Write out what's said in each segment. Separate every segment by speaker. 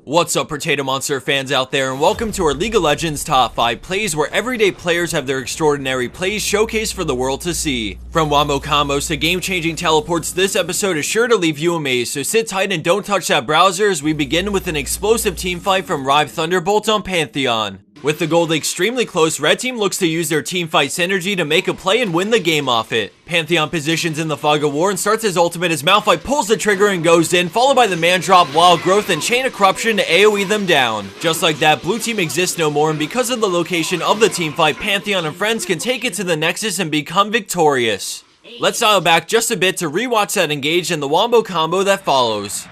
Speaker 1: What's up, Potato Monster fans out there, and welcome to our League of Legends Top 5 plays, where everyday players have their extraordinary plays showcased for the world to see. From wombo combos to game-changing teleports, this episode is sure to leave you amazed, so sit tight and don't touch that browser as we begin with an explosive teamfight from Rive Thunderbolt on Pantheon. With the gold extremely close, red team looks to use their teamfight synergy to make a play and win the game off it. Pantheon positions in the fog of war and starts his ultimate as Malphite pulls the trigger and goes in, followed by the man drop, wild growth, and chain of corruption to AoE them down. Just like that, blue team exists no more, and because of the location of the teamfight, Pantheon and friends can take it to the Nexus and become victorious. Let's dial back just a bit to rewatch that engage and the wombo combo that follows.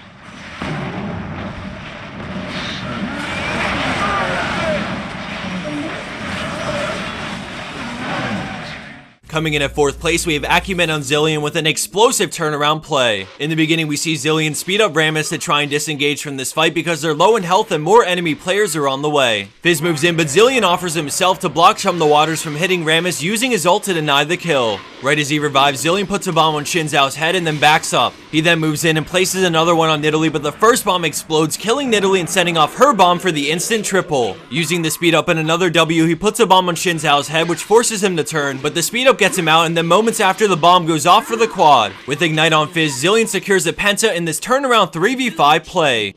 Speaker 1: Coming in at 4th place, we have Acumen on Zilean with an explosive turnaround play. In the beginning, we see Zilean speed up Rammus to try and disengage from this fight because they're low in health and more enemy players are on the way. Fizz moves in, but Zilean offers himself to block Chum the Waters from hitting Rammus using his ult to deny the kill. Right as he revives, Zilean puts a bomb on Xin Zhao's head and then backs up. He then moves in and places another one on Nidalee, but the first bomb explodes, killing Nidalee and setting off her bomb for the instant triple. Using the speed up and another W, he puts a bomb on Xin Zhao's head, which forces him to turn, but the speed up gets him out, and then moments after, the bomb goes off for the quad. With Ignite on Fizz, Zilean secures a penta in this turnaround 3v5 play.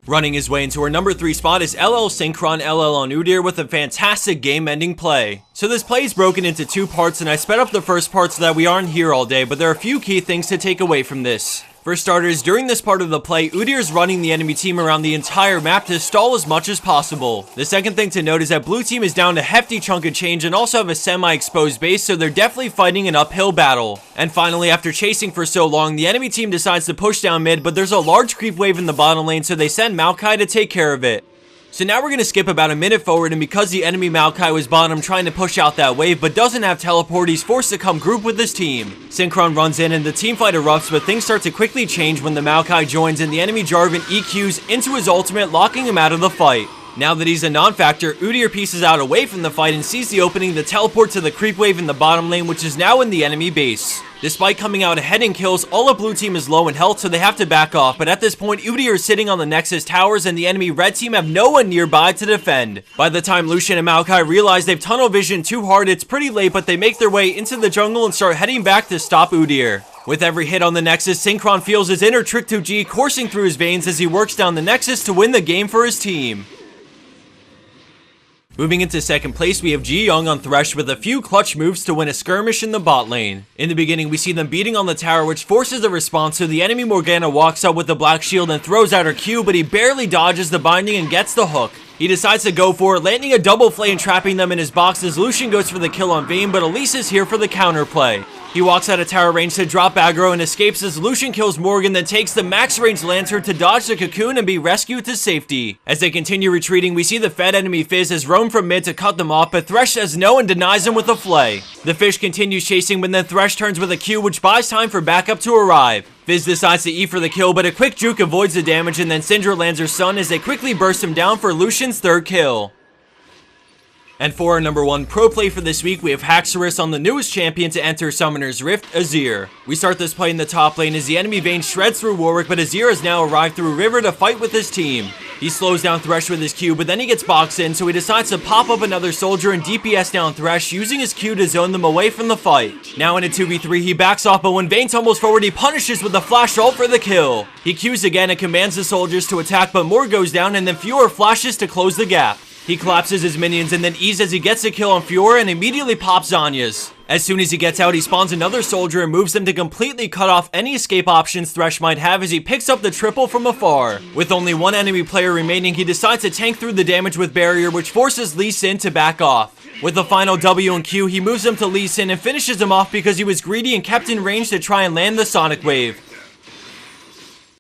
Speaker 1: Running his way into our number 3 spot is LL Synchron LL on Udyr with a fantastic game-ending play. So this play is broken into 2 parts, and I sped up the first part so that we aren't here all day, but there are a few key things to take away from this. For starters, during this part of the play, Udyr is running the enemy team around the entire map to stall as much as possible. The second thing to note is that blue team is down a hefty chunk of change and also have a semi-exposed base, so they're definitely fighting an uphill battle. And finally, after chasing for so long, the enemy team decides to push down mid, but there's a large creep wave in the bottom lane, so they send Maokai to take care of it. So now we're going to skip about a minute forward, and because the enemy Maokai was bottom trying to push out that wave but doesn't have teleport, he's forced to come group with his team. Synchron runs in and the teamfight erupts, but things start to quickly change when the Maokai joins and the enemy Jarvan EQs into his ultimate, locking him out of the fight. Now that he's a non-factor, Udyr pieces out away from the fight and sees the opening to teleport to the creep wave in the bottom lane, which is now in the enemy base. Despite coming out ahead in kills, all of blue team is low in health, so they have to back off, but at this point, Udyr is sitting on the Nexus towers and the enemy red team have no one nearby to defend. By the time Lucian and Maokai realize they've tunnel vision too hard, it's pretty late, but they make their way into the jungle and start heading back to stop Udyr. With every hit on the Nexus, Synchron feels his inner Trick 2G coursing through his veins as he works down the Nexus to win the game for his team. Moving into 2nd place, we have Ji Young on Thresh with a few clutch moves to win a skirmish in the bot lane. In the beginning, we see them beating on the tower, which forces a response, so the enemy Morgana walks up with the black shield and throws out her Q, but he barely dodges the binding and gets the hook. He decides to go for it, landing a double flame, trapping them in his box as Lucian goes for the kill on Vayne, but Elise is here for the counterplay. He walks out of tower range to drop aggro and escapes as Lucian kills Morgan, then takes the max range lantern to dodge the cocoon and be rescued to safety. As they continue retreating, we see the fed enemy Fizz has roamed from mid to cut them off, but Thresh says no and denies him with a flay. The fish continues chasing, but then Thresh turns with a Q, which buys time for backup to arrive. Fizz decides to E for the kill, but a quick juke avoids the damage, and then Syndra lands her stun as they quickly burst him down for Lucian's 3rd kill. And for our number 1 pro play for this week, we have Haxorus on the newest champion to enter Summoner's Rift, Azir. We start this play in the top lane as the enemy Vayne shreds through Warwick, but Azir has now arrived through River to fight with his team. He slows down Thresh with his Q, but then he gets boxed in, so he decides to pop up another soldier and DPS down Thresh, using his Q to zone them away from the fight. Now in a 2v3, he backs off, but when Vayne tumbles forward, he punishes with a flash ult for the kill. He Qs again and commands the soldiers to attack, but more goes down, and then Fiora flashes to close the gap. He collapses his minions and then E's as he gets a kill on Fiora and immediately pops Zanya's. As soon as he gets out, he spawns another soldier and moves them to completely cut off any escape options Thresh might have as he picks up the triple from afar. With only one enemy player remaining, he decides to tank through the damage with Barrier, which forces Lee Sin to back off. With the final W and Q, he moves him to Lee Sin and finishes him off because he was greedy and kept in range to try and land the Sonic Wave.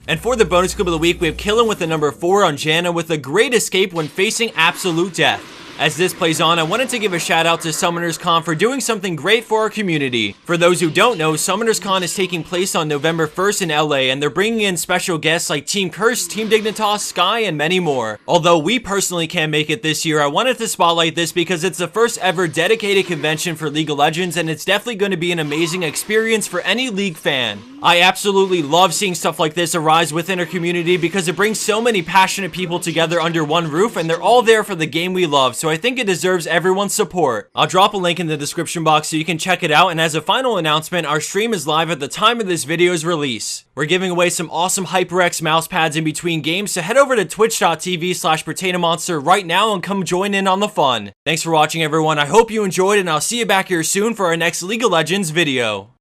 Speaker 1: And for the bonus clip of the week, we have Killin with the number 4 on Janna with a great escape when facing absolute death. As this plays on, I wanted to give a shout out to Summoners Con for doing something great for our community. For those who don't know, Summoners Con is taking place on November 1st in LA, and they're bringing in special guests like Team Curse, Team Dignitas, Sky, and many more. Although we personally can't make it this year, I wanted to spotlight this because it's the first ever dedicated convention for League of Legends, and it's definitely going to be an amazing experience for any League fan. I absolutely love seeing stuff like this arise within our community because it brings so many passionate people together under one roof, and they're all there for the game we love, so I think it deserves everyone's support. I'll drop a link in the description box so you can check it out, and as a final announcement, our stream is live at the time of this video's release. We're giving away some awesome HyperX mouse pads in between games, so head over to twitch.tv/PotatoMonster right now and come join in on the fun. Thanks for watching, everyone. I hope you enjoyed, and I'll see you back here soon for our next League of Legends video.